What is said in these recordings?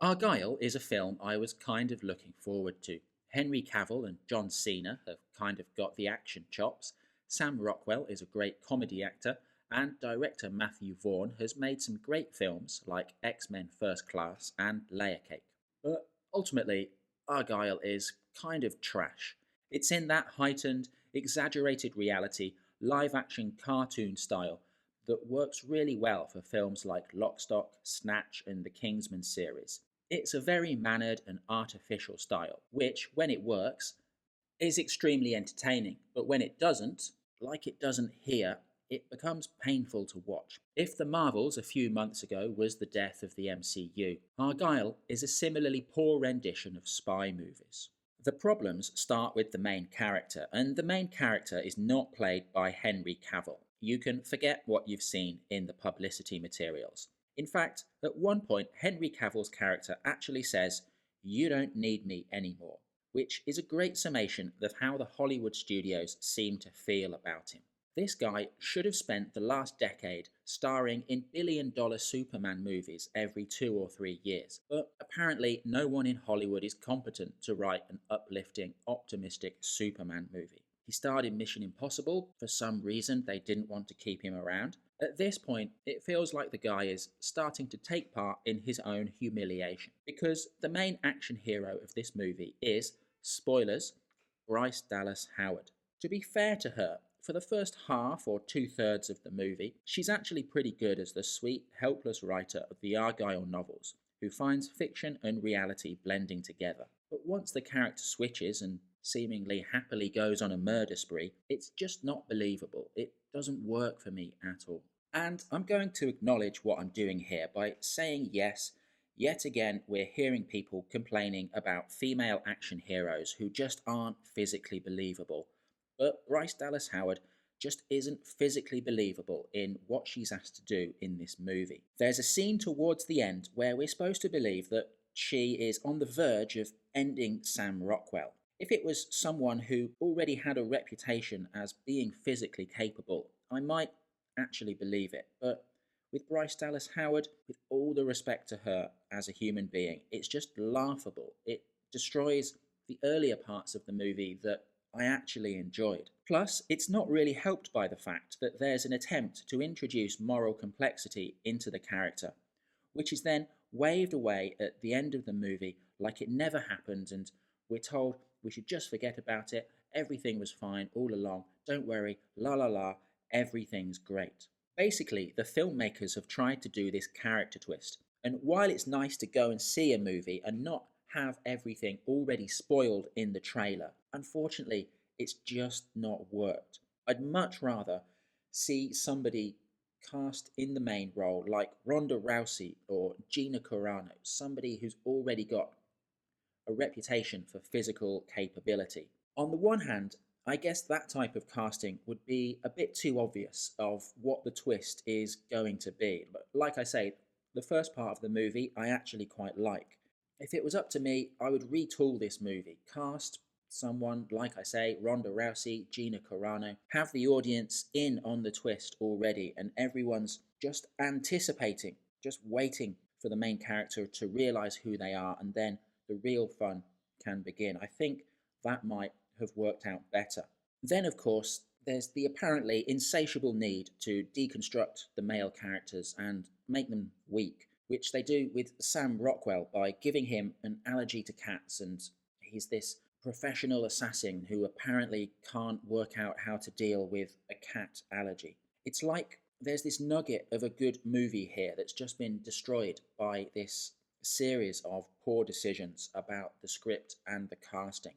Argylle is a film I was kind of looking forward to. Henry Cavill and John Cena have kind of got the action chops. Sam Rockwell is a great comedy actor, and director Matthew Vaughn has made some great films like X-Men First Class and Layer Cake. But ultimately, Argylle is kind of trash. It's in that heightened, exaggerated reality, live action cartoon style that works really well for films like Lockstock, Snatch, and the Kingsman series. It's a very mannered and artificial style, which, when it works, is extremely entertaining, but when it doesn't, like it doesn't here, it becomes painful to watch. If The Marvels a few months ago was the death of the MCU, Argylle is a similarly poor rendition of spy movies. The problems start with the main character, and the main character is not played by Henry Cavill. You can forget what you've seen in the publicity materials. In fact, at one point, Henry Cavill's character actually says, "You don't need me anymore," which is a great summation of how the Hollywood studios seem to feel about him. This guy should have spent the last decade starring in billion-dollar Superman movies every 2 or 3 years, but apparently no one in Hollywood is competent to write an uplifting, optimistic Superman movie. He starred in Mission Impossible. For some reason, they didn't want to keep him around. At this point, it feels like the guy is starting to take part in his own humiliation, because the main action hero of this movie is, spoilers, Bryce Dallas Howard. To be fair to her, for the first half or 2/3 of the movie, she's actually pretty good as the sweet, helpless writer of the Argylle novels, who finds fiction and reality blending together. But once the character switches and seemingly happily goes on a murder spree, it's just not believable. It doesn't work for me at all. And I'm going to acknowledge what I'm doing here by saying yes, yet again we're hearing people complaining about female action heroes who just aren't physically believable. But Bryce Dallas Howard just isn't physically believable in what she's asked to do in this movie. There's a scene towards the end where we're supposed to believe that she is on the verge of ending Sam Rockwell. If it was someone who already had a reputation as being physically capable, I might actually believe it. But with Bryce Dallas Howard, with all the respect to her as a human being, it's just laughable. It destroys the earlier parts of the movie that I actually enjoyed. Plus, it's not really helped by the fact that there's an attempt to introduce moral complexity into the character, which is then waved away at the end of the movie like it never happened, and we're told we should just forget about it, everything was fine all along, don't worry, la la la, everything's great. Basically, the filmmakers have tried to do this character twist, and while it's nice to go and see a movie and not have everything already spoiled in the trailer, unfortunately, it's just not worked. I'd much rather see somebody cast in the main role like Ronda Rousey or Gina Carano, somebody who's already got a reputation for physical capability. On the one hand, I guess that type of casting would be a bit too obvious of what the twist is going to be. But like I say, the first part of the movie I actually quite like. If it was up to me, I would retool this movie. Cast someone, like I say, Ronda Rousey, Gina Carano, have the audience in on the twist already, and everyone's just anticipating, just waiting for the main character to realise who they are, and then the real fun can begin. I think that might have worked out better. Then, of course, there's the apparently insatiable need to deconstruct the male characters and make them weak, which they do with Sam Rockwell by giving him an allergy to cats, and he's this professional assassin who apparently can't work out how to deal with a cat allergy. It's like there's this nugget of a good movie here that's just been destroyed by this series of poor decisions about the script and the casting.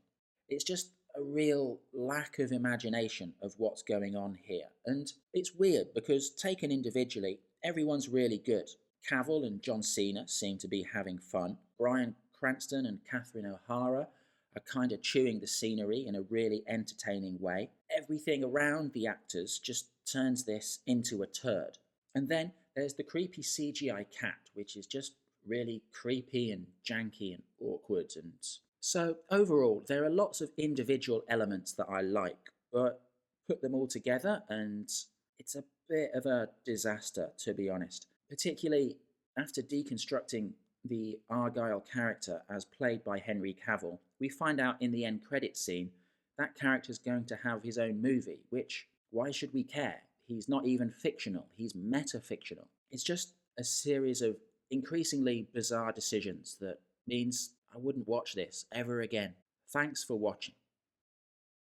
It's just a real lack of imagination of what's going on here. And it's weird because taken individually, everyone's really good. Cavill and John Cena seem to be having fun. Bryan Cranston and Catherine O'Hara are kind of chewing the scenery in a really entertaining way. Everything around the actors just turns this into a turd. And then there's the creepy CGI cat, which is just really creepy and janky and awkward. And so overall, there are lots of individual elements that I like, but put them all together and it's a bit of a disaster, to be honest. Particularly after deconstructing the Argylle character as played by Henry Cavill, we find out in the end credits scene that character's going to have his own movie, which, why should we care? He's not even fictional, he's metafictional. It's just a series of increasingly bizarre decisions that means I wouldn't watch this ever again. Thanks for watching.